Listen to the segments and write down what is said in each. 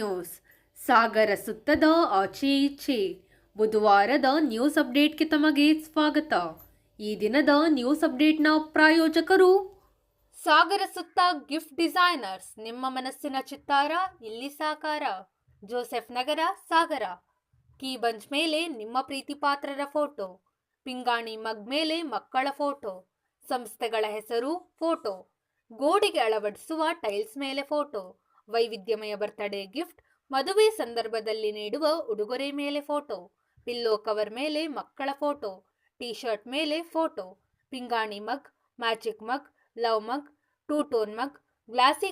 News ಸಾಗರ ಸುತ್ತದ ಆಚೆ ಈಚೆ ಬುಧವಾರದ news ಅಪ್ಡೇಟ್ಗೆ ತಮಗೆ ಸ್ವಾಗತ. ಈ ದಿನದ ನ್ಯೂಸ್ ಅಪ್ಡೇಟ್ನ ಪ್ರಾಯೋಜಕರು ಸಾಗರ ಸುತ್ತ ಗಿಫ್ಟ್ ಡಿಸೈನರ್ಸ್. ನಿಮ್ಮ ಮನಸ್ಸಿನ ಚಿತ್ತಾರ ಇಲ್ಲಿ ಸಾಕಾರ. ಜೋಸೆಫ್ ನಗರ, ಸಾಗರ. ಕೀ ಬಂಚ್ ಮೇಲೆ ನಿಮ್ಮ ಪ್ರೀತಿ ಪಾತ್ರರ ಫೋಟೋ, ಪಿಂಗಾಣಿ ಮಗ್ ಮೇಲೆ ಮಕ್ಕಳ ಫೋಟೋ, ಸಂಸ್ಥೆಗಳ ಹೆಸರು ಫೋಟೋ, ಗೋಡೆಗೆ ಅಳವಡಿಸುವ ಟೈಲ್ಸ್ ಮೇಲೆ ಫೋಟೋ, ವೈವಿಧ್ಯಮಯ ಬರ್ತ್ಡೇ ಗಿಫ್ಟ್, ಮದುವೆ ಸಂದರ್ಭದಲ್ಲಿ ನೀಡುವ ಉಡುಗೊರೆ ಮೇಲೆ ಫೋಟೋ, ಪಿಲ್ಲೋ ಕವರ್ ಮೇಲೆ ಮಕ್ಕಳ ಫೋಟೋ, ಟೀ ಶರ್ಟ್ ಮೇಲೆ ಫೋಟೋ, ಪಿಂಗಾಣಿ ಮಗ್, ಮ್ಯಾಜಿಕ್ ಮಗ್, ಲವ್ ಮಗ್, ಟೂ ಟೋನ್ ಮಗ್, ಕ್ಲಾಸಿ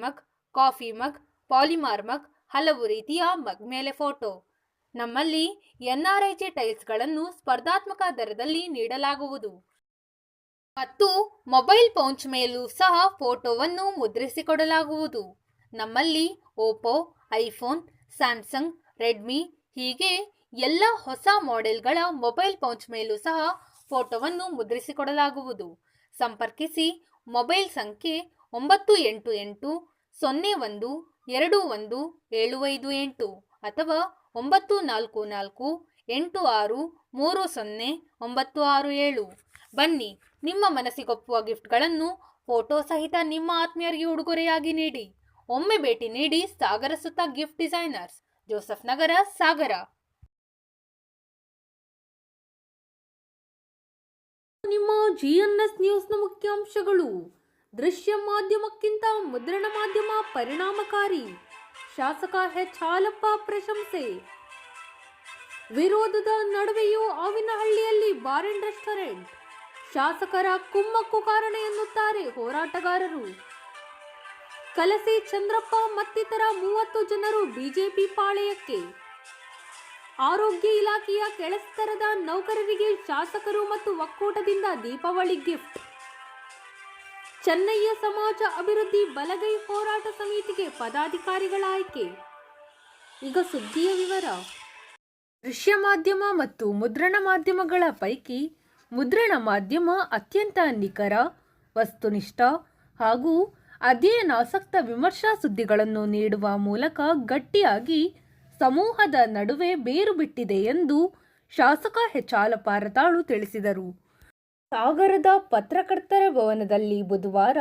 ಮಗ್, ಕಾಫಿ ಮಗ್, ಪಾಲಿಮಾರ್ ಮಗ್, ಹಲವು ರೀತಿಯ ಮಗ್ ಮೇಲೆ ಫೋಟೋ. ನಮ್ಮಲ್ಲಿ NRIJ ಟೈಲ್ಸ್ಗಳನ್ನು ಸ್ಪರ್ಧಾತ್ಮಕ ದರದಲ್ಲಿ ನೀಡಲಾಗುವುದು ಮತ್ತು ಮೊಬೈಲ್ ಪೌಂಚ್ ಮೇಲೂ ಸಹ ಫೋಟೋವನ್ನು ಮುದ್ರಿಸಿಕೊಡಲಾಗುವುದು. ನಮ್ಮಲ್ಲಿ ಓಪೋ, ಐಫೋನ್, ಸ್ಯಾಮ್ಸಂಗ್, ರೆಡ್ಮಿ ಹೀಗೆ ಎಲ್ಲ ಹೊಸ ಮಾಡೆಲ್ಗಳ ಮೊಬೈಲ್ ಪೌಂಚ್ ಮೇಲೂ ಸಹ ಫೋಟೋವನ್ನು ಮುದ್ರಿಸಿಕೊಡಲಾಗುವುದು. ಸಂಪರ್ಕಿಸಿ. ಮೊಬೈಲ್ ಸಂಖ್ಯೆ 9880121758 ಅಥವಾ 9448630967. ಬನ್ನಿ, ನಿಮ್ಮ ಮನಸ್ಸಿಗೊಪ್ಪುವ ಗಿಫ್ಟ್ಗಳನ್ನು ಫೋಟೋ ಸಹಿತ ನಿಮ್ಮ ಆತ್ಮೀಯರಿಗೆ ಉಡುಗೊರೆಯಾಗಿ ನೀಡಿ. ಒಮ್ಮೆ ಭೇಟಿ ನೀಡಿ. ಸಾಗರ ಸುತ್ತ ಗಿಫ್ಟ್ ಡಿಸೈನರ್ಸ್, ಜೋಸೆಫ್ ನಗರ, ಸಾಗರ. ನಿಮ್ಮ GNS ನ್ಯೂಸ್ನ ಮುಖ್ಯಾಂಶಗಳು. ದೃಶ್ಯ ಮಾಧ್ಯಮಕ್ಕಿಂತ ಮುದ್ರಣ ಮಾಧ್ಯಮ ಪರಿಣಾಮಕಾರಿ, ಶಾಸಕ H. ಹಾಲಪ್ಪ ಪ್ರಶಂಸೆ. ವಿರೋಧದ ನಡುವೆಯೂ ಆವಿನಹಳ್ಳಿಯಲ್ಲಿ ಬಾರ್ ಅಂಡ್ ರೆಸ್ಟೋರೆಂಟ್, ಶಾಸಕರ ಕುಮ್ಮಕ್ಕು ಕಾರಣ ಎನ್ನುತ್ತಾರೆ ಹೋರಾಟಗಾರರು. ಕಲಸೆ ಚಂದ್ರಪ್ಪ ಮತ್ತಿತರ 30 ಜನರು ಬಿಜೆಪಿ ಪಾಳೆಯಕ್ಕೆ. ಆರೋಗ್ಯ ಇಲಾಖೆಯ ಕೆಳಸ್ತರದ ನೌಕರರಿಗೆ ಶಾಸಕರು ಮತ್ತು ಒಕ್ಕೂಟದಿಂದ ದೀಪಾವಳಿ ಗಿಫ್ಟ್. ಚೆನ್ನಯ್ಯ ಸಮಾಜ ಅಭಿವೃದ್ಧಿ ಬಲಗೈ ಹೋರಾಟ ಸಮಿತಿಗೆ ಪದಾಧಿಕಾರಿಗಳ ಆಯ್ಕೆ. ಈಗ ಸುದ್ದಿಯ ವಿವರ. ದೃಶ್ಯ ಮಾಧ್ಯಮ ಮತ್ತು ಮುದ್ರಣ ಮಾಧ್ಯಮಗಳ ಪೈಕಿ ಮುದ್ರಣ ಮಾಧ್ಯಮ ಅತ್ಯಂತ ನಿಖರ, ವಸ್ತುನಿಷ್ಠ ಹಾಗೂ ಅಧ್ಯಯನಾಸಕ್ತ ವಿಮರ್ಶಾ ಸುದ್ದಿಗಳನ್ನು ನೀಡುವ ಮೂಲಕ ಗಟ್ಟಿಯಾಗಿ ಸಮೂಹದ ನಡುವೆ ಬೇರು ಬಿಟ್ಟಿದೆ ಎಂದು ಶಾಸಕ H. ಹಾಲಪ್ಪ ರತಾಳು ತಿಳಿಸಿದರು. ಸಾಗರದ ಪತ್ರಕರ್ತರ ಭವನದಲ್ಲಿ ಬುಧವಾರ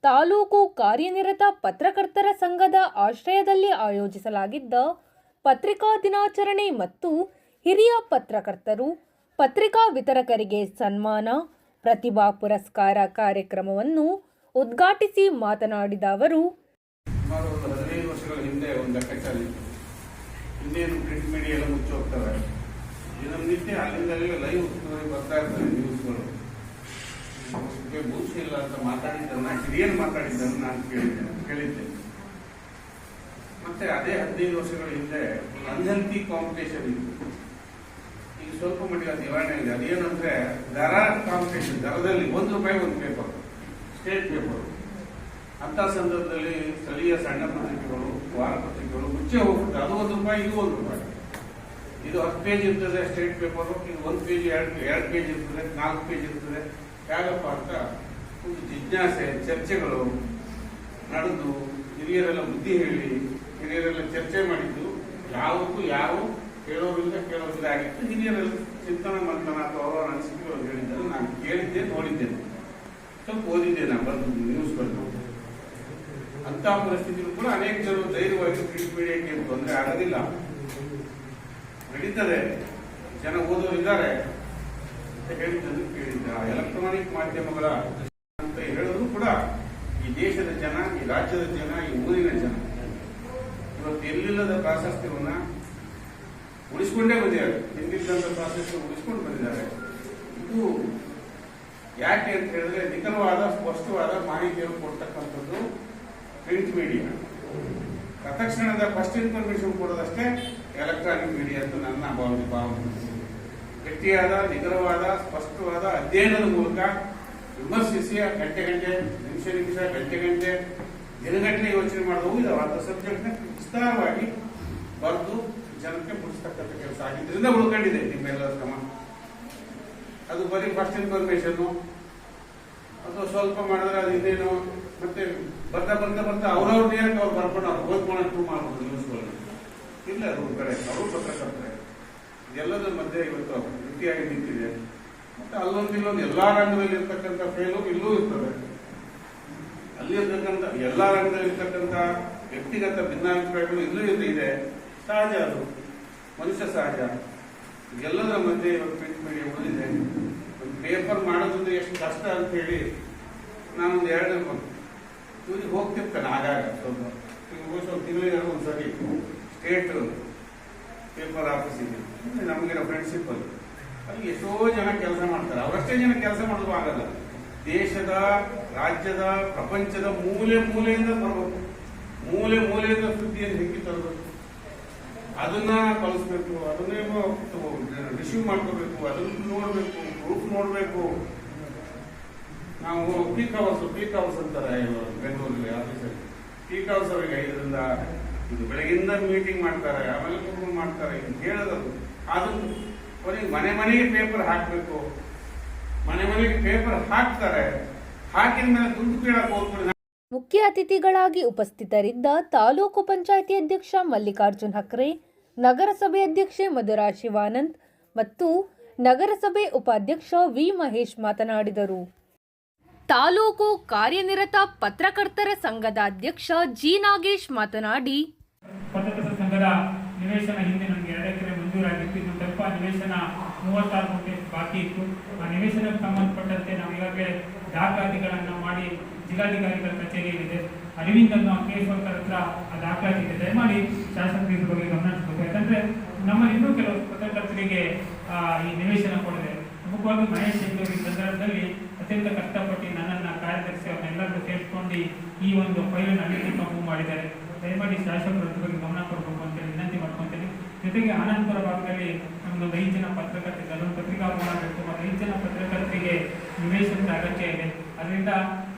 ತಾಲೂಕು ಕಾರ್ಯನಿರತ ಪತ್ರಕರ್ತರ ಸಂಘದ ಆಶ್ರಯದಲ್ಲಿ ಆಯೋಜಿಸಲಾಗಿದ್ದ ಪತ್ರಿಕಾ ದಿನಾಚರಣೆ ಮತ್ತು ಹಿರಿಯ ಪತ್ರಕರ್ತರು, ಪತ್ರಿಕಾ ವಿತರಕರಿಗೆ ಸನ್ಮಾನ, ಪ್ರತಿಭಾ ಪುರಸ್ಕಾರ ಕಾರ್ಯಕ್ರಮವನ್ನು ಉದ್ಘಾಟಿಸಿ ಮಾತನಾಡಿದ ಅವರು, ಸುಮಾರು 15 ವರ್ಷಗಳ ಹಿಂದೆ ಒಂದು ಲೆಕ್ಕಾಚಾರ ಇತ್ತು. ಇನ್ನೇನು ಪ್ರಿಂಟ್ ಮೀಡಿಯಾ ಎಲ್ಲ ಮುಚ್ಚಿ ಹೋಗ್ತವೆ. ದಿನನಿತ್ಯ ಅಲ್ಲಿಂದಲೇ ಲೈವ್ ಬರ್ತಾ ಇರ್ತವೆ ನ್ಯೂಸ್ಗಳು. ಬೂಸ್ ಇಲ್ಲ ಅಂತ ಮಾತಾಡಿದ್ದನ್ನ, ಹಿರಿಯರು ಮಾತಾಡಿದ್ದನ್ನು ನಾನು ಕೇಳಿದ್ದೆ. ಮತ್ತೆ ಅದೇ 15 ವರ್ಷಗಳ ಹಿಂದೆ ಅನ್ಹೆಲ್ತಿ ಕಾಂಪಿಟೇಷನ್ ಇತ್ತು. ಈಗ ಸ್ವಲ್ಪ ಮಟ್ಟಿಗೆ ನಿವಾರಣೆ ಇದೆ. ಅದೇನಂದ್ರೆ ದರ ಕಾಂಪಿಟೇಷನ್, ದರದಲ್ಲಿ ₹1 ಒಂದು ಪೇಪರ್, ಸ್ಟೇಟ್ ಪೇಪರ್. ಅಂತ ಸಂದರ್ಭದಲ್ಲಿ ಸ್ಥಳೀಯ ಸಣ್ಣ ಪತ್ರಿಕೆಗಳು, ವಾರ ಪತ್ರಿಕೆಗಳು ಮುಚ್ಚೆ ಹೋಗ್ಬಿಟ್ಟು ಅದು ₹1, ಇದು ₹1. ಇದು 10 ಪೇಜ್ ಇರ್ತದೆ ಸ್ಟೇಟ್ ಪೇಪರು, ಇದು 1 ಪೇಜ್, 2 ಪೇಜ್ ಇರ್ತದೆ, 4 ಪೇಜ್ ಇರ್ತದೆ. ಹೇಗಪ್ಪ ಅಂತ ಒಂದು ಜಿಜ್ಞಾಸೆ, ಚರ್ಚೆಗಳು ನಡೆದು ಹಿರಿಯರೆಲ್ಲ ಬುದ್ಧಿ ಹೇಳಿ, ಹಿರಿಯರೆಲ್ಲ ಚರ್ಚೆ ಮಾಡಿದ್ದು. ಯಾವತ್ತೂ ಯಾರು ಕೇಳೋರಿಲ್ಲ ಆಗಿತ್ತು. ಹಿರಿಯರೆಲ್ಲ ಚಿಂತನ ಮಂಥನ ಅಥವಾ ಅವರ ಅನಿಸಿಕೆಗಳು ಹೇಳಿದ್ದಾರೆ. ನಾನು ಕೇಳಿದ್ದೆ, ನೋಡಿದ್ದೇನೆ, ಸ್ವಲ್ಪ ಓದಿದ್ದೆ, ನಾನು ಬಂದು ನ್ಯೂಸ್ ಬಂದು. ಅಂತ ಪರಿಸ್ಥಿತಿಗಳು ಕೂಡ ಅನೇಕ ಜನರು ಧೈರ್ಯವಾಗಿ ಪ್ರಿಂಟ್ ಮೀಡಿಯಾಕ್ಕೆ ತೊಂದರೆ ಆಗೋದಿಲ್ಲ, ನಡೀತದೆ, ಜನ ಓದೋರಿದ್ದಾರೆ ಅಂತ ಹೇಳಿದ್ದನ್ನು ಕೇಳಿದ್ದ. ಎಲೆಕ್ಟ್ರಾನಿಕ್ ಮಾಧ್ಯಮಗಳ ಅಂತ ಹೇಳೋದು ಕೂಡ ಈ ದೇಶದ ಜನ, ಈ ರಾಜ್ಯದ ಜನ, ಈ ಊರಿನ ಜನ ಇವತ್ತು ಎಲ್ಲಿಲ್ಲದ ಪ್ರಾಶಸ್ತ್ಯವನ್ನ ಉಳಿಸಿಕೊಂಡೇ ಬಂದಿದ್ದಾರೆ. ಹಿಂದಿದ್ದಂತ ಪ್ರಾಶಸ್ತ್ಯ ಉಳಿಸಿಕೊಂಡು ಬಂದಿದ್ದಾರೆ. ಇದು ಯಾಕೆ ಅಂತ ಹೇಳಿದ್ರೆ ನಿಖರವಾದ, ಸ್ಪಷ್ಟವಾದ ಮಾಹಿತಿಯನ್ನು ಕೊಡ್ತಕ್ಕಂಥದ್ದು ಪ್ರಿಂಟ್ ಮೀಡಿಯಾ. ತತ್ಕ್ಷಣದ ಫಸ್ಟ್ ಇನ್ಫಾರ್ಮೇಶನ್ ಕೊಡೋದಷ್ಟೇ ಎಲೆಕ್ಟ್ರಾನಿಕ್ ಮೀಡಿಯಾ ಅಂತ ನನ್ನ ಭಾವನೆ. ಗಟ್ಟಿಯಾದ, ನಿಖರವಾದ, ಸ್ಪಷ್ಟವಾದ ಅಧ್ಯಯನದ ಮೂಲಕ ವಿಮರ್ಶಿಸಿ ಗಂಟೆ, ನಿಮಿಷ, ಗಂಟೆ, ದಿನಗಟ್ಟಲೆ ಯೋಚನೆ ಮಾಡೋದು ಇದಾವೆ. ಅಂತ ಸಬ್ಜೆಕ್ಟ್ನ ವಿಸ್ತಾರವಾಗಿ ಬರೆದು ಜನಕ್ಕೆ ಮುಡಿಸ್ತಕ್ಕಂಥ ಕೆಲಸ ಆಗಿದ್ದರಿಂದ ಉಳ್ಕೊಂಡಿದೆ ನಿಮ್ಮೆಲ್ಲರ ಶ್ರಮ. ಅದು ಬರೀ ಫಸ್ಟ್ ಇನ್ಫಾರ್ಮೇಶನ್ ಅಥವಾ ಸ್ವಲ್ಪ ಮಾಡಿದ್ರೆ ಅದು ಇನ್ನೇನು ಮತ್ತೆ ಬರ್ತಾ ಅವ್ರವ್ರ ನೇರಕ್ಕೆ ಅವ್ರು ಬರ್ಕೊಂಡು ಅವ್ರು ಓದ್ಕೊಂಡು ಮಾಡ್ಬೋದು ನ್ಯೂಸ್ಗಳು. ಇಲ್ಲ ಕಡೆ ಅವರು ಪತ್ರಕರ್ತರೆ. ಇದೆಲ್ಲದರ ಮಧ್ಯೆ ಇವತ್ತು ರೀತಿಯಾಗಿ ನಿಂತಿದೆ. ಮತ್ತೆ ಇಲ್ಲೊಂದು ಎಲ್ಲಾ ರಂಗದಲ್ಲಿ ಇರ್ತಕ್ಕಂಥ ಫೇಲು ಇಲ್ಲೂ ಇರ್ತದೆ. ಅಲ್ಲಿ ಇರ್ತಕ್ಕಂಥ ಎಲ್ಲಾ ರಂಗದಲ್ಲಿ ಇರ್ತಕ್ಕಂಥ ವ್ಯಕ್ತಿಗತ ಭಿನ್ನಾಭಿಪ್ರಾಯಗಳು ಇಲ್ಲೂ ಇದೆ. ಸಹಜ, ಅದು ಮನುಷ್ಯ ಸಹಜ. ಎಲ್ಲದರ ಮಧ್ಯೆ ಇವತ್ತು ಪ್ರಿಂಟ್ ಮೀಡಿಯಾ ಉಳಿದಿದೆ. ಒಂದು ಪೇಪರ್ ಮಾಡೋದ್ರಿಂದ ಎಷ್ಟು ಕಷ್ಟ ಅಂತ ಹೇಳಿ ನಾನೊಂದು 2 ಇವ್ರಿಗೆ ಹೋಗ್ತಿರ್ತಾನೆ ಆಗಾಗ ಸ್ವಲ್ಪ ತಿಂಗಳಿಗೆ ಒಂದ್ಸರಿ ಸ್ಟೇಟ್ ಪೇಪರ್ ಆಫೀಸಿಗೆ. ನಮಗಿರೋ ಫ್ರೆಂಡ್ಶಿಪ್ ಅಲ್ಲಿ ಎಷ್ಟೋ ಜನ ಕೆಲಸ ಮಾಡ್ತಾರೆ. ಅವರಷ್ಟೇ ಜನ ಕೆಲಸ ಮಾಡೋದು ಆಗಲ್ಲ. ದೇಶದ, ರಾಜ್ಯದ, ಪ್ರಪಂಚದ ಮೂಲೆಯಿಂದ ಬರಬೇಕು. ಮೂಲೆಯಿಂದ ಸುದ್ದಿಯನ್ನು ಹೆಂಗೆ ತರಬೇಕು, ಅದನ್ನ ಕಲಿಸ್ಬೇಕು, ಅದನ್ನೇ ರಿಸೀವ್ ಮಾಡ್ಕೋಬೇಕು, ಅದನ್ನ ನೋಡ್ಬೇಕು, ಪ್ರೂಫ್ ನೋಡ್ಬೇಕು. ನಾವು ಪೀಕ್ ಅವರ್ಸ್ ಅಂತಾರೆ ಬೆಂಗಳೂರಲ್ಲಿ ಆಫೀಸಲ್ಲಿ. ಪೀಕ್ ಅವರ್ಸ್ ಅವರಿಗೆ 5ರಿಂದ ಇದು ಬೆಳಗಿಂದ ಮೀಟಿಂಗ್ ಮಾಡ್ತಾರೆ, ಆಮೇಲೆ ಕುಟುಂಬ ಮಾಡ್ತಾರೆ. ಹೇಳೋದು ಅದನ್ನು ಕೊನೆಗೆ ಮನೆಗೆ ಪೇಪರ್ ಹಾಕಬೇಕು. ಮನೆಗೆ ಪೇಪರ್ ಹಾಕ್ತಾರೆ. ಹಾಕಿದ ಮೇಲೆ ದುಡ್ಡು ಕೇಳಕ್ಕೆ ಹೋಗ್ತಾರೆ. ಮುಖ್ಯ ಅತಿಥಿಗಳಾಗಿ ಉಪಸ್ಥಿತರಿದ್ದ ತಾಲೂಕು ಪಂಚಾಯಿತಿ ಅಧ್ಯಕ್ಷ ಮಲ್ಲಿಕಾರ್ಜುನ್ ಹಕ್ರೆ, ನಗರಸಭೆ ಅಧ್ಯಕ್ಷೆ ಮಧುರಾ ಶಿವಾನಂದ್ ಮತ್ತು ನಗರಸಭೆ ಉಪಾಧ್ಯಕ್ಷ ವಿ ಮಹೇಶ್ ಮಾತನಾಡಿದರು. ತಾಲೂಕು ಕಾರ್ಯನಿರತ ಪತ್ರಕರ್ತರ ಸಂಘದ ಅಧ್ಯಕ್ಷ ಜಿ ನಾಗೇಶ್ ಮಾತನಾಡಿ, ಪತ್ರಕರ್ತರ ಸಂಘದ ನಿವೇಶನ ಹಿಂದೆ ನಮಗೆ 2 ಎಕರೆ ಮಂಜೂರಾಗಿತ್ತು. ಇನ್ನು ಸ್ವಲ್ಪ ನಿವೇಶನ 36 ಗುಂಟೆ ಬಾಕಿ ಇತ್ತು. ಆ ನಿವೇಶನಕ್ಕೆ ಸಂಬಂಧಪಟ್ಟಂತೆ ನಾವು ಈಗಾಗಲೇ ದಾಖಲಾತಿಗಳನ್ನು ಮಾಡಿ ಜಿಲ್ಲಾಧಿಕಾರಿಗಳ ಕಚೇರಿಯಲ್ಲಿದೆ. ಅರವಿಂದ್ ಅನ್ನೋ ಕೇಶವಕರ್ ಹತ್ರ ಆ ದಾಖಲಾತಿ ಇದೆ. ದಯಮಾಡಿ ಶಾಸಕರ ಇದ್ರ ಬಗ್ಗೆ ಗಮನ ಹರಿಸಬೇಕು. ಯಾಕಂದ್ರೆ ನಮ್ಮಲ್ಲಿ ಇನ್ನೂ ಕೆಲವು ಪತ್ರಕರ್ತರಿಗೆ ಈ ನಿವೇಶನ ಕೊಡದೆ. ಪ್ರಮುಖವಾಗಿ ಮಹೇಶ್ ಈ ಸಂದರ್ಭದಲ್ಲಿ ಅತ್ಯಂತ ಕಷ್ಟಪಟ್ಟು ನನ್ನನ್ನು, ಕಾರ್ಯದರ್ಶಿ ಅವನ್ನೆಲ್ಲರೂ ಸೇರಿಸ್ಕೊಂಡು ಈ ಒಂದು ಫೈಲನ್ನು ಅಲ್ಲಿಂದ ಮೂವ್ ಮಾಡಿದ್ದಾರೆ. ದಯಮಾಡಿ ಶಾಸಕರು ಅದ್ರ ಬಗ್ಗೆ ಗಮನ ಕೊಡಬೇಕು ಅಂತೇಳಿ ವಿನಂತಿ ಮಾಡ್ಕೊತೀನಿ. ಜೊತೆಗೆ ಆನಂದಪುರ ಭಾಗದಲ್ಲಿ ನಮ್ದೊಂದು 5 ಜನ ಪತ್ರಕರ್ತರಿಗೆ ಅದೊಂದು ಪತ್ರಿಕಾ ಭವನ ಬೇಕು. ಮತ್ತು 5 ಜನ ಪತ್ರಕರ್ತರಿಗೆ ನಿವೇಶನದ ಅಗತ್ಯ ಇದೆ. ಅದರಿಂದ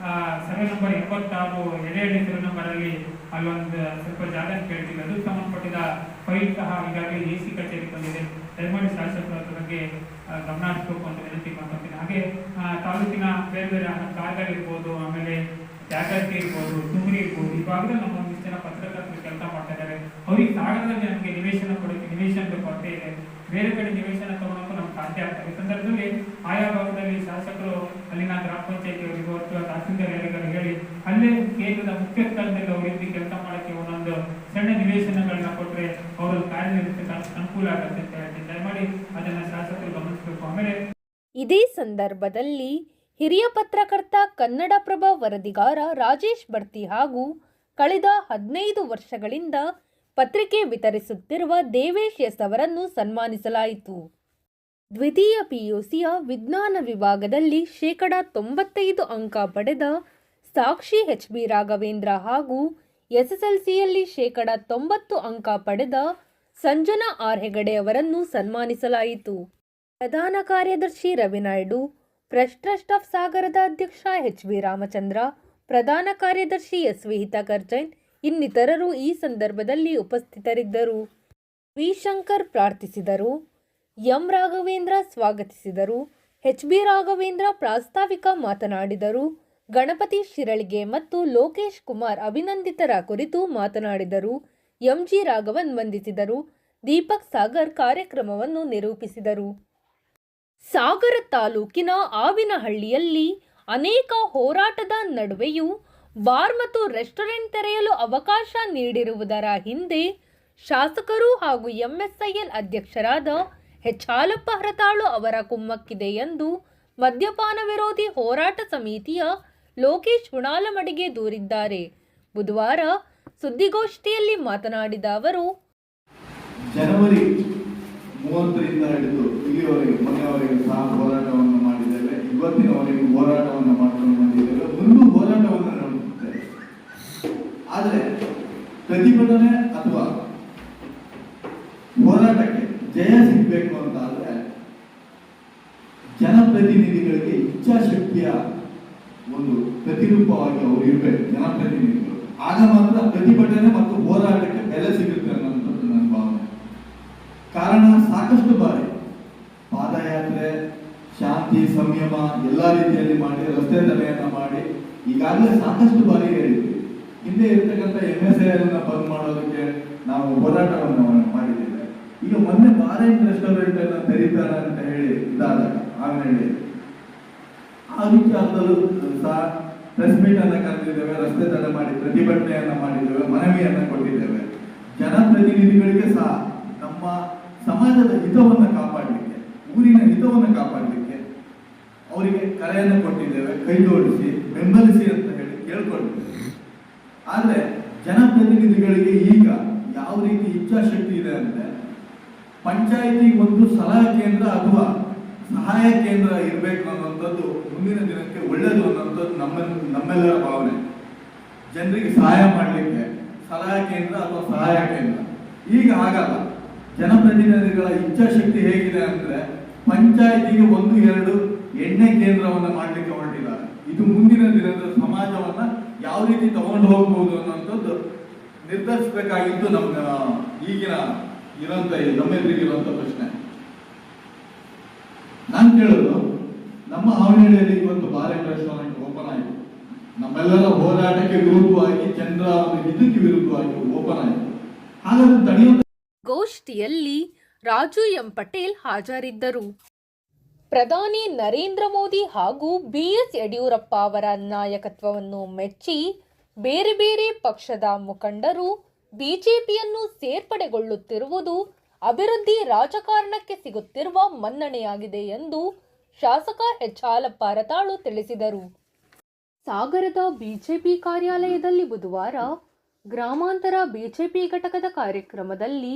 survey number 86 Edehalli survey number ಅಲ್ಲಿ ಅಲ್ಲೊಂದು ಸ್ವಲ್ಪ ಜಾಗ ಕೇಳ್ತೀವಿ. ಅದಕ್ಕೆ ಸಂಬಂಧಪಟ್ಟಿದ ಫೈಲ್ ಸಹ ಈಗಾಗಲೇ AC ಕಚೇರಿ ಬಂದಿದೆ. ದಯಮಾಡಿ ಶಾಸಕರು ಅದ್ರ ಬಗ್ಗೆ ಗಮನ ಹರಿಸಬೇಕು ಅಂತ ವಿನಂತಿ ಮಾಡ್ಕೊತೀನಿ. ಹಾಗೆ ತಾಲೂಕಿನ ಬೇರೆ ಕಾರ್ಯಗಳಿರ್ಬೋದು, ಆಮೇಲೆ ಜಾಗೃತಿ ಇರ್ಬೋದು, ತುಮರಿ ಇರ್ಬೋದು, ಈ ಭಾಗದಲ್ಲಿ ನಮ್ಮ ಒಂದಿಷ್ಟು ಜನ ಪತ್ರಕರ್ತರು ಕೆಲಸ ಮಾಡ್ತಾ ಇದ್ದಾರೆ. ಅವ್ರಿಗೆ ಸಾಗರದಲ್ಲಿ ನಮಗೆ ನಿವೇಶನ ಕೊಡೋಕ್ಕೆ ನಿವೇಶನದ ಕೊರತೆ ಇದೆ. ಬೇರೆ ಕಡೆ ನಿವೇಶನ ತಗೊಳಕ್ಕೂ ನಮ್ಗೆ ಸಾಧ್ಯ ಆಗ್ತದೆ. ಈ ಸಂದರ್ಭದಲ್ಲಿ ಆಯಾ ಭಾಗದಲ್ಲಿ ಶಾಸಕರು ಅಲ್ಲಿನ ಗ್ರಾಮ ಪಂಚಾಯತಿಯವರಿಗೂ ಅಥವಾ ತಹಸೀಲ್ದಾರ್ ಯಾರಿಗಾರು ಹೇಳಿ ಅಲ್ಲೇ ಕೇಂದ್ರದ ಮುಖ್ಯ ಸ್ಥಳದಲ್ಲಿ ಅವರಿಗೆ ಕೆಲಸ ಮಾಡೋಕ್ಕೆ ಒಂದೊಂದು ಸಣ್ಣ ನಿವೇಶನಗಳನ್ನ ಕೊಟ್ಟರೆ ಅವರು ಕಾರ್ಯನಿರ್ವಹಿಸಕ್ಕೆ ಅನುಕೂಲ ಆಗುತ್ತೆ ಅಂತ ಹೇಳ್ತೀನಿ. ದಯಮಾಡಿ ಅದನ್ನ ಶಾಸಕರು ಗಮನಿಸಬೇಕು. ಆಮೇಲೆ ಇದೇ ಸಂದರ್ಭದಲ್ಲಿ ಹಿರಿಯ ಪತ್ರಕರ್ತ, ಕನ್ನಡಪ್ರಭ ವರದಿಗಾರ ರಾಜೇಶ್ ಬಡ್ತಿ ಹಾಗೂ ಕಳೆದ 15 ವರ್ಷಗಳಿಂದ ಪತ್ರಿಕೆ ವಿತರಿಸುತ್ತಿರುವ ದೇವೇಶ್ ಎಸ್ ಅವರನ್ನು ಸನ್ಮಾನಿಸಲಾಯಿತು. ದ್ವಿತೀಯ PUCಯ ವಿಜ್ಞಾನ ವಿಭಾಗದಲ್ಲಿ 95% ಅಂಕ ಪಡೆದ ಸಾಕ್ಷಿ HB ರಾಘವೇಂದ್ರ ಹಾಗೂ SSLCಯಲ್ಲಿ 90% ಅಂಕ ಪಡೆದ ಸಂಜನಾ R ಹೆಗಡೆ ಅವರನ್ನು ಸನ್ಮಾನಿಸಲಾಯಿತು. ಪ್ರಧಾನ ಕಾರ್ಯದರ್ಶಿ ರವಿನಾಯ್ಡು, ಪ್ರೆಸ್ ಟ್ರಸ್ಟ್ ಆಫ್ ಸಾಗರದ ಅಧ್ಯಕ್ಷ HB ರಾಮಚಂದ್ರ, ಪ್ರಧಾನ ಕಾರ್ಯದರ್ಶಿ SV ಹಿತಕರ್ಜೈನ್ ಇನ್ನಿತರರು ಈ ಸಂದರ್ಭದಲ್ಲಿ ಉಪಸ್ಥಿತರಿದ್ದರು. ವಿ ಶಂಕರ್ ಪ್ರಾರ್ಥಿಸಿದರು. ಎಂ ರಾಘವೇಂದ್ರ ಸ್ವಾಗತಿಸಿದರು. HB ರಾಘವೇಂದ್ರ ಪ್ರಾಸ್ತಾವಿಕ ಮಾತನಾಡಿದರು. ಗಣಪತಿ ಶಿರಳಿಗೆ ಮತ್ತು ಲೋಕೇಶ್ ಕುಮಾರ್ ಅಭಿನಂದಿತರ ಕುರಿತು ಮಾತನಾಡಿದರು. MG ರಾಘವನ್ ವಂದಿಸಿದರು. ದೀಪಕ್ ಸಾಗರ್ ಕಾರ್ಯಕ್ರಮವನ್ನು ನಿರೂಪಿಸಿದರು. ಸಾಗರ ತಾಲೂಕಿನ ಆವಿನಹಳ್ಳಿಯಲ್ಲಿ ಅನೇಕ ಹೋರಾಟದ ನಡುವೆಯೂ ಬಾರ್ ಮತ್ತು ರೆಸ್ಟೋರೆಂಟ್ ತೆರೆಯಲು ಅವಕಾಶ ನೀಡಿರುವುದರ ಹಿಂದೆ ಶಾಸಕರು ಹಾಗೂ MSIL ಅಧ್ಯಕ್ಷರಾದ H ಹಾಲಪ್ಪ ಹರತಾಳು ಅವರ ಕುಮ್ಮಕ್ಕಿದೆ ಎಂದು ಮದ್ಯಪಾನ ವಿರೋಧಿ ಹೋರಾಟ ಸಮಿತಿಯ ಲೋಕೇಶ್ ಹುಣಾಲಮಡಿಗೆ ದೂರಿದ್ದಾರೆ. ಬುಧವಾರ ಸುದ್ದಿಗೋಷ್ಠಿಯಲ್ಲಿ ಮಾತನಾಡಿದ ಅವರು, ಜನವರಿ 30ರಿಂದ ಹಿಡಿದು ಇಲ್ಲಿವರೆಗೆ ಮೊನ್ನೆವರೆಗೆ ಸಹ ಹೋರಾಟವನ್ನು ಮಾಡಿದ್ದೇವೆ. ಇವತ್ತಿನವರೆಗೆ ಹೋರಾಟವನ್ನು ಮಾಡಿಕೊಂಡು ಬಂದಿದ್ದೇವೆ. ಮುಂದೂ ಹೋರಾಟವನ್ನು ನಡೆಸುತ್ತೇವೆ. ಆದರೆ ಪ್ರತಿಭಟನೆ ಅಥವಾ ಹೋರಾಟಕ್ಕೆ ಜಯ ಸಿಗಬೇಕು ಅಂತ ಆದರೆ ಜನಪ್ರತಿನಿಧಿಗಳಿಗೆ ಇಚ್ಛಾಶಕ್ತಿಯ ಒಂದು ಪ್ರತಿರೂಪವಾಗಿ ಅವರು ಇರಬೇಕು. ಜನಪ್ರತಿನಿಧಿಗಳು ಆಗ ಮಾತ್ರ ಪ್ರತಿಭಟನೆ ಮತ್ತು ಹೋರಾಟಕ್ಕೆ ಬೆಲೆ ಸಿಗುತ್ತೆ ಅನ್ನೋದು ನನ್ನ ಭಾವನೆ. ಕಾರಣ ಸಾಕಷ್ಟು ಬಾರಿ ಪಾದಯಾತ್ರೆ, ಶಾಂತಿ, ಸಂಯಮ ಎಲ್ಲ ರೀತಿಯಲ್ಲಿ ಮಾಡಿ ರಸ್ತೆ ತಡೆಯನ್ನ ಮಾಡಿ ಈಗಾಗಲೇ ಸಾಕಷ್ಟು ಬಾರಿ ಹೇಳಿದ್ವಿ. ಹಿಂದೆ ಇರ್ತಕ್ಕಂಥ MSIL ಬಂದ್ ಮಾಡೋದಕ್ಕೆ ನಾವು ಹೋರಾಟವನ್ನು ಮಾಡಿದ್ದೇವೆ. ಈಗ ಮೊನ್ನೆ ಬಾರ್ ಅಂಡ್ ರೆಸ್ಟೋರೆಂಟ್ ಅನ್ನು ತೆರೀತಾರೆ ಅಂತ ಹೇಳಿ ಇದಾದಾಗ ಆಮೇಲೆ ಆ ವಿಚಾರದಲ್ಲೂ ಸಹ ಪ್ರೆಸ್ ಮೀಟ್ ಅನ್ನು ಕರೆದಿದ್ದೇವೆ, ರಸ್ತೆ ತಡೆ ಮಾಡಿ ಪ್ರತಿಭಟನೆಯನ್ನ ಮಾಡಿದ್ದೇವೆ, ಮನವಿಯನ್ನ ಕೊಟ್ಟಿದ್ದೇವೆ. ಜನಪ್ರತಿನಿಧಿಗಳಿಗೆ ಸಹ ನಮ್ಮ ಸಮಾಜದ ಹಿತವನ್ನು ಕಾಪಾಡಲಿಕ್ಕೆ, ಊರಿನ ಹಿತವನ್ನು ಕಾಪಾಡಲಿಕ್ಕೆ ಅವರಿಗೆ ಕರೆಯನ್ನು ಕೊಟ್ಟಿದ್ದೇವೆ, ಕೈ ಜೋಡಿಸಿ ಬೆಂಬಲಿಸಿ ಅಂತ ಹೇಳಿ ಕೇಳ್ಕೊಂಡಿದ್ದೇವೆ. ಆದ್ರೆ ಜನಪ್ರತಿನಿಧಿಗಳಿಗೆ ಈಗ ಯಾವ ರೀತಿ ಇಚ್ಛಾಶಕ್ತಿ ಇದೆ ಅಂದ್ರೆ ಪಂಚಾಯಿತಿ ಒಂದು ಸಲಹಾ ಕೇಂದ್ರ ಅಥವಾ ಸಹಾಯ ಕೇಂದ್ರ ಇರಬೇಕು ಅನ್ನುವಂಥದ್ದು ಮುಂದಿನ ದಿನಕ್ಕೆ ಒಳ್ಳೆಯದು ಅನ್ನುವಂಥದ್ದು ನಮ್ಮೆಲ್ಲರ ಭಾವನೆ. ಜನರಿಗೆ ಸಹಾಯ ಮಾಡಲಿಕ್ಕೆ ಸಲಹಾ ಕೇಂದ್ರ ಅಥವಾ ಸಹಾಯ ಕೇಂದ್ರ ಈಗ ಹಾಗಲ್ಲ. ಜನಪ್ರತಿನಿಧಿಗಳ ಇಚ್ಛಾಶಕ್ತಿ ಹೇಗಿದೆ ಅಂದ್ರೆ ಪಂಚಾಯಿತಿಗೆ 1-2 ಎಣ್ಣೆ ಕೇಂದ್ರವನ್ನ ಮಾಡಲಿಕ್ಕೆ ಹೊರಟಿದ್ದಾರೆ. ಇದು ಮುಂದಿನ ದಿನದ ಸಮಾಜವನ್ನ ಯಾವ ರೀತಿ ತಗೊಂಡು ಹೋಗ್ಬೋದು ಅನ್ನುವಂಥದ್ದು ನಿರ್ಧರಿಸಬೇಕಾಗಿದ್ದು ನಮ್ಮ ಈಗಿನ ನಮ್ಮೆದುರಿಗಿರುವಂತ ಪ್ರಶ್ನೆ. ನಾನು ಕೇಳೋದು, ನಮ್ಮ ಹಾವೇರಿಯಲ್ಲಿ ಇವತ್ತು ಬಾರ್ ಅಂಡ್ ರೆಸ್ಟೋರೆಂಟ್ ಓಪನ್ ಆಯಿತು, ನಮ್ಮೆಲ್ಲರ ಹೋರಾಟಕ್ಕೆ ವಿರುದ್ಧವಾಗಿ, ಜನರ ಇದಕ್ಕೆ ವಿರುದ್ಧವಾಗಿ ಓಪನ್ ಆಯಿತು. ಹಾಗಾದ್ರೆ ತಡೆಯುವಂತ ಗೋಷ್ಠಿಯಲ್ಲಿ ರಾಜು ಎಂ ಪಟೇಲ್ ಹಾಜರಿದ್ದರು. ಪ್ರಧಾನಿ ನರೇಂದ್ರ ಮೋದಿ ಹಾಗೂ ಬಿಎಸ್ ಯಡಿಯೂರಪ್ಪ ಅವರ ನಾಯಕತ್ವವನ್ನು ಮೆಚ್ಚಿ ಬೇರೆ ಬೇರೆ ಪಕ್ಷದ ಮುಖಂಡರು ಬಿಜೆಪಿಯನ್ನು ಸೇರ್ಪಡೆಗೊಳ್ಳುತ್ತಿರುವುದು ಅಭಿವೃದ್ಧಿ ರಾಜಕಾರಣಕ್ಕೆ ಸಿಗುತ್ತಿರುವ ಮನ್ನಣೆಯಾಗಿದೆ ಎಂದು ಶಾಸಕ ಎಚ್ ಹಾಲಪ್ಪ ರತಾಳು ತಿಳಿಸಿದರು. ಸಾಗರದ ಬಿಜೆಪಿ ಕಾರ್ಯಾಲಯದಲ್ಲಿ ಬುಧವಾರ ಗ್ರಾಮಾಂತರ ಬಿಜೆಪಿ ಘಟಕದ ಕಾರ್ಯಕ್ರಮದಲ್ಲಿ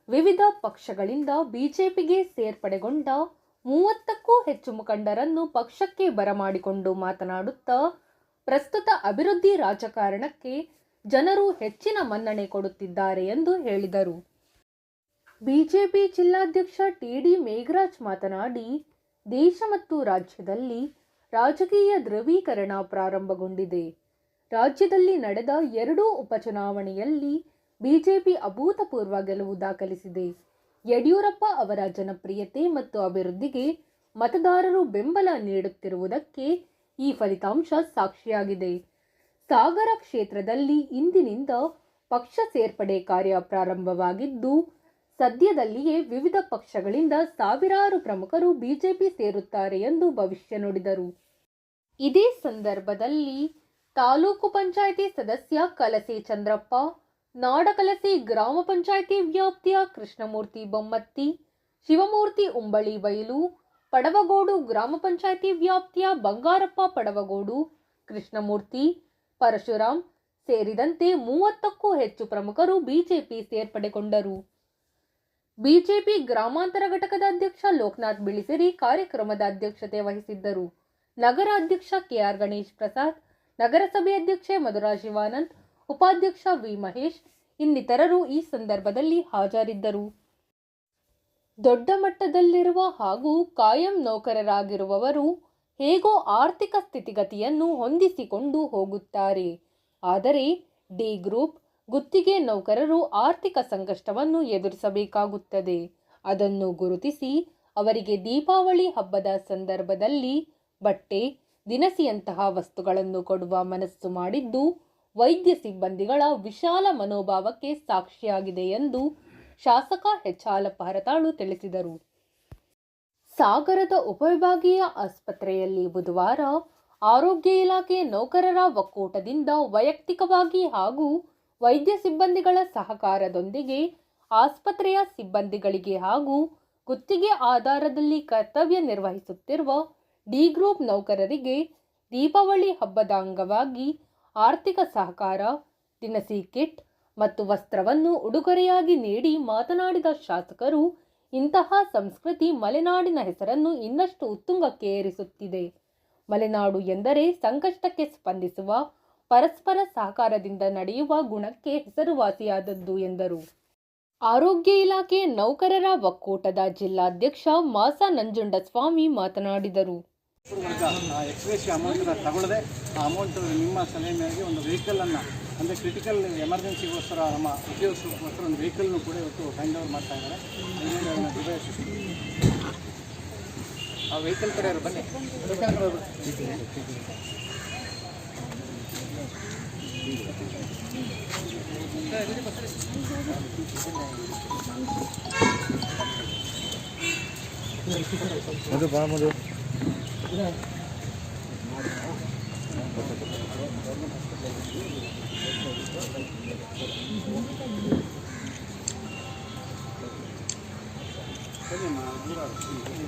ವಿವಿಧ ಪಕ್ಷಗಳಿಂದ ಬಿಜೆಪಿಗೆ ಸೇರ್ಪಡೆಗೊಂಡ 30ಕ್ಕೂ ಹೆಚ್ಚು ಮುಖಂಡರನ್ನು ಪಕ್ಷಕ್ಕೆ ಬರಮಾಡಿಕೊಂಡು ಮಾತನಾಡುತ್ತಾ ಪ್ರಸ್ತುತ ಅಭಿವೃದ್ಧಿ ರಾಜಕಾರಣಕ್ಕೆ ಜನರು ಹೆಚ್ಚಿನ ಮನ್ನಣೆ ಕೊಡುತ್ತಿದ್ದಾರೆ ಎಂದು ಹೇಳಿದರು. ಬಿಜೆಪಿ ಜಿಲ್ಲಾಧ್ಯಕ್ಷ ಟಿಡಿ ಮೇಘರಾಜ್ ಮಾತನಾಡಿ, ದೇಶ ಮತ್ತು ರಾಜ್ಯದಲ್ಲಿ ರಾಜಕೀಯ ಧ್ರುವೀಕರಣ ಪ್ರಾರಂಭಗೊಂಡಿದೆ. ರಾಜ್ಯದಲ್ಲಿ ನಡೆದ 2 ಉಪಚುನಾವಣೆಯಲ್ಲಿ ಬಿಜೆಪಿ ಅಭೂತಪೂರ್ವ ಗೆಲುವು ದಾಖಲಿಸಿದೆ. ಯಡಿಯೂರಪ್ಪ ಅವರ ಜನಪ್ರಿಯತೆ ಮತ್ತು ಅಭಿವೃದ್ಧಿಗೆ ಮತದಾರರು ಬೆಂಬಲ ನೀಡುತ್ತಿರುವುದಕ್ಕೆ ಈ ಫಲಿತಾಂಶ ಸಾಕ್ಷಿಯಾಗಿದೆ. ಸಾಗರ ಕ್ಷೇತ್ರದಲ್ಲಿ ಇಂದಿನಿಂದ ಪಕ್ಷ ಸೇರ್ಪಡೆ ಕಾರ್ಯ ಪ್ರಾರಂಭವಾಗಿದ್ದು, ಸದ್ಯದಲ್ಲಿಯೇ ವಿವಿಧ ಪಕ್ಷಗಳಿಂದ ಸಾವಿರಾರು ಪ್ರಮುಖರು ಬಿಜೆಪಿ ಸೇರುತ್ತಾರೆ ಎಂದು ಭವಿಷ್ಯ ನುಡಿದರು. ಇದೇ ಸಂದರ್ಭದಲ್ಲಿ ತಾಲೂಕು ಪಂಚಾಯಿತಿ ಸದಸ್ಯ ಕಲಸೆ ಚಂದ್ರಪ್ಪ, ನಾಡಕಲಸೆ ಗ್ರಾಮ ಪಂಚಾಯಿತಿ ವ್ಯಾಪ್ತಿಯ ಕೃಷ್ಣಮೂರ್ತಿ ಬೊಮ್ಮತ್ತಿ, ಶಿವಮೂರ್ತಿ ಉಂಬಳಿ ಬಯಲು, ಪಡವಗೋಡು ಗ್ರಾಮ ಪಂಚಾಯಿತಿ ವ್ಯಾಪ್ತಿಯ ಬಂಗಾರಪ್ಪ ಪಡವಗೋಡು, ಕೃಷ್ಣಮೂರ್ತಿ, ಪರಶುರಾಮ್ ಸೇರಿದಂತೆ 30ಕ್ಕೂ ಹೆಚ್ಚು ಪ್ರಮುಖರು ಬಿಜೆಪಿ ಸೇರ್ಪಡೆಗೊಂಡರು. ಬಿಜೆಪಿ ಗ್ರಾಮಾಂತರ ಘಟಕದ ಅಧ್ಯಕ್ಷ ಲೋಕನಾಥ್ ಬಿಳಿಸಿರಿ ಕಾರ್ಯಕ್ರಮದ ಅಧ್ಯಕ್ಷತೆ ವಹಿಸಿದ್ದರು. ನಗರ ಅಧ್ಯಕ್ಷ ಕೆಆರ್ ಗಣೇಶ್ ಪ್ರಸಾದ್, ನಗರಸಭೆ ಅಧ್ಯಕ್ಷೆ ಮಧುರಾ ಶಿವಾನಂದ್, ಉಪಾಧ್ಯಕ್ಷ ವಿ ಮಹೇಶ್ ಇನ್ನಿತರರು ಈ ಸಂದರ್ಭದಲ್ಲಿ ಹಾಜರಿದ್ದರು. ದೊಡ್ಡ ಮಟ್ಟದಲ್ಲಿರುವ ಹಾಗೂ ಕಾಯಂ ನೌಕರರಾಗಿರುವವರು ಹೇಗೋ ಆರ್ಥಿಕ ಸ್ಥಿತಿಗತಿಯನ್ನು ಹೊಂದಿಸಿಕೊಂಡು ಹೋಗುತ್ತಾರೆ. ಆದರೆ ಡಿ ಗ್ರೂಪ್, ಗುತ್ತಿಗೆ ನೌಕರರು ಆರ್ಥಿಕ ಸಂಕಷ್ಟವನ್ನು ಎದುರಿಸಬೇಕಾಗುತ್ತದೆ. ಅದನ್ನು ಗುರುತಿಸಿ ಅವರಿಗೆ ದೀಪಾವಳಿ ಹಬ್ಬದ ಸಂದರ್ಭದಲ್ಲಿ ಬಟ್ಟೆ, ದಿನಸಿಯಂತಹ ವಸ್ತುಗಳನ್ನು ಕೊಡುವ ಮನಸ್ಸು ಮಾಡಿದ್ದು ವೈದ್ಯ ಸಿಬ್ಬಂದಿಗಳ ವಿಶಾಲ ಮನೋಭಾವಕ್ಕೆ ಸಾಕ್ಷಿಯಾಗಿದೆ ಎಂದು ಶಾಸಕ ಎಚ್ ಹಾಲಪ್ಪ ರತಾಳು ತಿಳಿಸಿದರು. ಸಾಗರದ ಉಪವಿಭಾಗೀಯ ಆಸ್ಪತ್ರೆಯಲ್ಲಿ ಬುಧವಾರ ಆರೋಗ್ಯ ಇಲಾಖೆ ನೌಕರರ ಒಕ್ಕೂಟದಿಂದ ವೈಯಕ್ತಿಕವಾಗಿ ಹಾಗೂ ವೈದ್ಯ ಸಿಬ್ಬಂದಿಗಳ ಸಹಕಾರದೊಂದಿಗೆ ಆಸ್ಪತ್ರೆಯ ಸಿಬ್ಬಂದಿಗಳಿಗೆ ಹಾಗೂ ಗುತ್ತಿಗೆ ಆಧಾರದಲ್ಲಿ ಕರ್ತವ್ಯ ನಿರ್ವಹಿಸುತ್ತಿರುವ ಡಿ ಗ್ರೂಪ್ ನೌಕರರಿಗೆ ದೀಪಾವಳಿ ಹಬ್ಬದ ಅಂಗವಾಗಿ ಆರ್ಥಿಕ ಸಹಕಾರ, ದಿನಸಿ ಕಿಟ್ ಮತ್ತು ವಸ್ತ್ರವನ್ನು ಉಡುಗೊರೆಯಾಗಿ ನೀಡಿ ಮಾತನಾಡಿದ ಶಾಸಕರು, ಇಂತಹ ಸಂಸ್ಕೃತಿ ಮಲೆನಾಡಿನ ಹೆಸರನ್ನು ಇನ್ನಷ್ಟು ಉತ್ತುಂಗಕ್ಕೆ ಏರಿಸುತ್ತಿದೆ. ಮಲೆನಾಡು ಎಂದರೆ ಸಂಕಷ್ಟಕ್ಕೆ ಸ್ಪಂದಿಸುವ, ಪರಸ್ಪರ ಸಹಕಾರದಿಂದ ನಡೆಯುವ ಗುಣಕ್ಕೆ ಹೆಸರುವಾಸಿಯಾದದ್ದು ಎಂದರು. ಆರೋಗ್ಯ ಇಲಾಖೆ ನೌಕರರ ಒಕ್ಕೂಟದ ಜಿಲ್ಲಾಧ್ಯಕ್ಷ ಮಾಸ ನಂಜುಂಡಸ್ವಾಮಿ ಮಾತನಾಡಿದರು. ಎಕ್ಸ್ಪ್ರೆಸ್ ಅಮೌಂಟನ್ನು ತಗೊಳ್ಳದೆ ಆ ಅಮೌಂಟ್ ನಿಮ್ಮ ಸಲಹೆ ಮೇರೆಗೆ ಒಂದು ವೆಹಿಕಲನ್ನು ಅಂದರೆ ಕ್ರಿಟಿಕಲ್ ಎಮರ್ಜೆನ್ಸಿಗೋಸ್ಕರ ನಮ್ಮ ಉದ್ಯೋಗಕ್ಕೋಸ್ಕರ ಒಂದು ವೆಹಿಕಲ್ನು ಕೂಡ ಇವತ್ತು ಹ್ಯಾಂಡ್ ಓವರ್ ಮಾಡ್ತಾ ಇದ್ದಾರೆ. ಆ ವೆಹಿಕಲ್ ಕಡೆ ಬನ್ನಿ.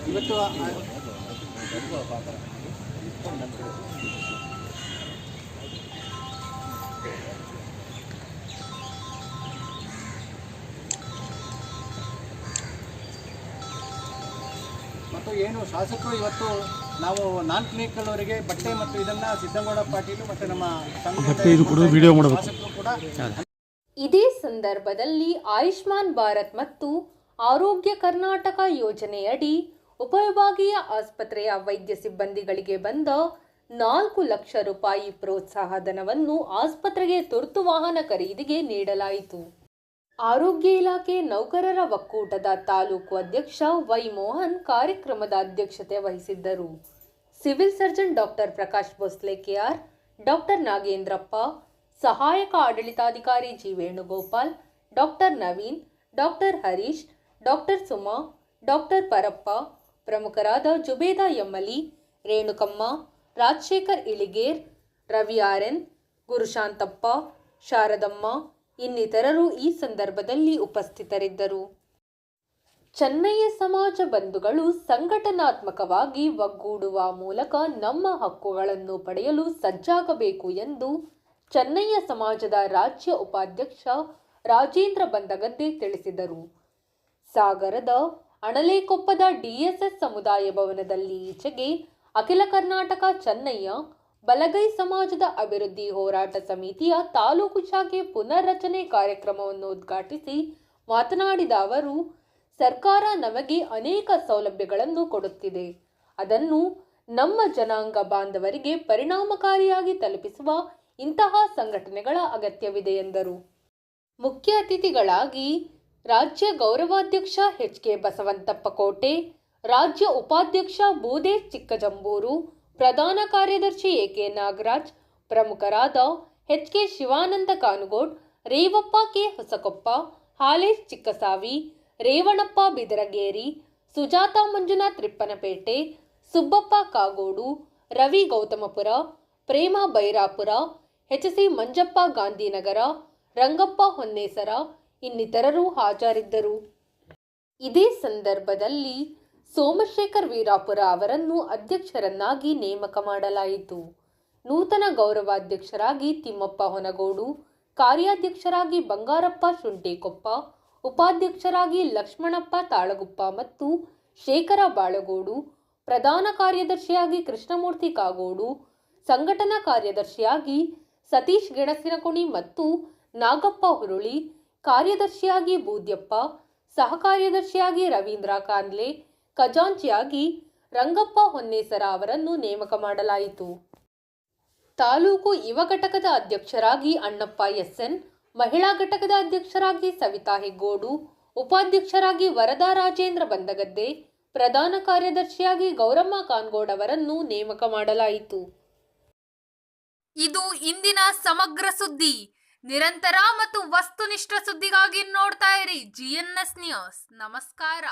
ಇವತ್ತು ಮತ್ತು ಏನು ಶಾಸಕರು ಇವತ್ತು ನಾವು ನಾನ್ ಕ್ಲಿನಿಕಲ್ ಅವರಿಗೆ ಬಟ್ಟೆ ಮತ್ತು ಇದನ್ನ ಸಿದ್ದಗೌಡ ಪಾಟೀಲ್ ಮತ್ತು ನಮ್ಮ ಶಾಸಕರು ಕೂಡ ಇದೇ ಸಂದರ್ಭದಲ್ಲಿ ಆಯುಷ್ಮಾನ್ ಭಾರತ್ ಮತ್ತು ಆರೋಗ್ಯ ಕರ್ನಾಟಕ ಯೋಜನೆಯಡಿ ಉಪವಿಭಾಗೀಯ ಆಸ್ಪತ್ರೆಯ ವೈದ್ಯ ಸಿಬ್ಬಂದಿಗಳಿಗೆ ಬಂದ 4 ಲಕ್ಷ ರೂಪಾಯಿ ಪ್ರೋತ್ಸಾಹ ಧನವನ್ನು ಆಸ್ಪತ್ರೆಗೆ ತುರ್ತು ವಾಹನ ಖರೀದಿಗೆ ನೀಡಲಾಯಿತು. ಆರೋಗ್ಯ ಇಲಾಖೆ ನೌಕರರ ಒಕ್ಕೂಟದ ತಾಲೂಕು ಅಧ್ಯಕ್ಷ ವೈ ಮೋಹನ್ ಕಾರ್ಯಕ್ರಮದ ಅಧ್ಯಕ್ಷತೆ ವಹಿಸಿದ್ದರು. Civil surgeon doctor Prakash Bhosle K R, doctor Nagendrappa, ಸಹಾಯಕ ಆಡಳಿತಾಧಿಕಾರಿ G Venugopal, doctor Naveen, doctor Harish, doctor Suma, doctor Parappa, ಪ್ರಮುಖರಾದ ಜುಬೇದಾ ಎಮ್ಮಲಿ, ರೇಣುಕಮ್ಮ, ರಾಜಶೇಖರ್ ಇಳಿಗೇರ್, ರವಿ ಆರ್ಎನ್, ಗುರುಶಾಂತಪ್ಪ, ಶಾರದಮ್ಮ ಇನ್ನಿತರರು ಈ ಸಂದರ್ಭದಲ್ಲಿ ಉಪಸ್ಥಿತರಿದ್ದರು. ಚೆನ್ನಯ್ಯ ಸಮಾಜ ಬಂಧುಗಳು ಸಂಘಟನಾತ್ಮಕವಾಗಿ ಒಗ್ಗೂಡುವ ಮೂಲಕ ನಮ್ಮ ಹಕ್ಕುಗಳನ್ನು ಪಡೆಯಲು ಸಜ್ಜಾಗಬೇಕು ಎಂದು ಚೆನ್ನಯ್ಯ ಸಮಾಜದ ರಾಜ್ಯ ಉಪಾಧ್ಯಕ್ಷ ರಾಜೇಂದ್ರ ಬಂದಗದ್ದೆ ತಿಳಿಸಿದರು. ಸಾಗರದ ಅಣಲೇಕೊಪ್ಪದ ಡಿಎಸ್ಎಸ್ ಸಮುದಾಯ ಭವನದಲ್ಲಿ ಈಚೆಗೆ ಅಖಿಲ ಕರ್ನಾಟಕ ಚೆನ್ನಯ್ಯ ಬಲಗೈ ಸಮಾಜದ ಅಭಿವೃದ್ಧಿ ಹೋರಾಟ ಸಮಿತಿಯ ತಾಲೂಕು ಶಾಖೆ ಪುನರ್ರಚನೆ ಕಾರ್ಯಕ್ರಮವನ್ನು ಉದ್ಘಾಟಿಸಿ ಮಾತನಾಡಿದ ಅವರು, ಸರ್ಕಾರ ನಮಗೆ ಅನೇಕ ಸೌಲಭ್ಯಗಳನ್ನು ಕೊಡುತ್ತಿದೆ. ಅದನ್ನು ನಮ್ಮ ಜನಾಂಗ ಬಾಂಧವರಿಗೆ ಪರಿಣಾಮಕಾರಿಯಾಗಿ ತಲುಪಿಸುವ ಇಂತಹ ಸಂಘಟನೆಗಳ ಅಗತ್ಯವಿದೆ ಎಂದರು. ಮುಖ್ಯ ಅತಿಥಿಗಳಾಗಿ ರಾಜ್ಯ ಗೌರವಾಧ್ಯಕ್ಷ ಎಚ್.ಕೆ. ಬಸವಂತಪ್ಪ ಕೋಟೆ, ರಾಜ್ಯ ಉಪಾಧ್ಯಕ್ಷ ಬೂದೇಶ್ ಚಿಕ್ಕಜಂಬೂರು, ಪ್ರಧಾನ ಕಾರ್ಯದರ್ಶಿ ಎ.ಕೆ. ನಾಗರಾಜ್, ಪ್ರಮುಖರಾದ ಎಚ್.ಕೆ. ಶಿವಾನಂದ ಕಾನುಗೋಡ್, ರೇವಪ್ಪ ಕೆ. ಹೊಸಕೊಪ್ಪ, ಹಾಲೇಶ್ ಚಿಕ್ಕಸಾವಿ, ರೇವಣಪ್ಪ ಬಿದರಗೇರಿ, ಸುಜಾತ ಮಂಜುನಾಥ್ ರಿಪ್ಪನಪೇಟೆ, ಸುಬ್ಬಪ್ಪ ಕಾಗೋಡು, ರವಿ ಗೌತಮಪುರ, ಪ್ರೇಮ ಬೈರಾಪುರ, ಎಚ್.ಸಿ. ಮಂಜಪ್ಪ ಗಾಂಧಿನಗರ, ರಂಗಪ್ಪ ಹೊನ್ನೇಸರ ಇನ್ನಿತರರು ಹಾಜರಿದ್ದರು. ಇದೇ ಸಂದರ್ಭದಲ್ಲಿ ಸೋಮಶೇಖರ್ ವೀರಾಪುರ ಅವರನ್ನು ಅಧ್ಯಕ್ಷರನ್ನಾಗಿ ನೇಮಕ ಮಾಡಲಾಯಿತು. ನೂತನ ಗೌರವಾಧ್ಯಕ್ಷರಾಗಿ ತಿಮ್ಮಪ್ಪ ಹೊನಗೋಡು, ಕಾರ್ಯಾಧ್ಯಕ್ಷರಾಗಿ ಬಂಗಾರಪ್ಪ ಶುಂಠಿಕೊಪ್ಪ, ಉಪಾಧ್ಯಕ್ಷರಾಗಿ ಲಕ್ಷ್ಮಣಪ್ಪ ತಾಳಗುಪ್ಪ ಮತ್ತು ಶೇಖರ ಬಾಳಗೋಡು, ಪ್ರಧಾನ ಕಾರ್ಯದರ್ಶಿಯಾಗಿ ಕೃಷ್ಣಮೂರ್ತಿ ಕಾಗೋಡು, ಸಂಘಟನಾ ಕಾರ್ಯದರ್ಶಿಯಾಗಿ ಸತೀಶ್ ಗೆಣಸಿನಕುಣಿ ಮತ್ತು ನಾಗಪ್ಪ ಹುರುಳಿ, ಕಾರ್ಯದರ್ಶಿಯಾಗಿ ಬೂದ್ಯಪ್ಪ, ಸಹ ಕಾರ್ಯದರ್ಶಿಯಾಗಿ ರವೀಂದ್ರ ಕಾನ್ಲೆ, ಖಜಾಂಚಿಯಾಗಿ ರಂಗಪ್ಪ ಹೊನ್ನೇಸರ ಅವರನ್ನು ನೇಮಕ ಮಾಡಲಾಯಿತು. ತಾಲೂಕು ಯುವ ಘಟಕದ ಅಧ್ಯಕ್ಷರಾಗಿ ಅಣ್ಣಪ್ಪ ಎಸ್ಎನ್, ಮಹಿಳಾ ಘಟಕದ ಅಧ್ಯಕ್ಷರಾಗಿ ಸವಿತಾ ಹೆಗ್ಗೋಡು, ಉಪಾಧ್ಯಕ್ಷರಾಗಿ ವರದಾ ರಾಜೇಂದ್ರ ಬಂದಗದ್ದೆ, ಪ್ರಧಾನ ಕಾರ್ಯದರ್ಶಿಯಾಗಿ ಗೌರಮ್ಮ ಕಾನ್ಗೋಡ್ ಅವರನ್ನು ನೇಮಕ ಮಾಡಲಾಯಿತು. ಇದು ಇಂದಿನ ಸಮಗ್ರ ಸುದ್ದಿ. ನಿರಂತರ ಮತ್ತು ವಸ್ತುನಿಷ್ಠ ಸುದ್ದಿಗಾಗಿ ನೋಡ್ತಾ ಇರಿ GNS ನ್ಯೂಸ್. ನಮಸ್ಕಾರ.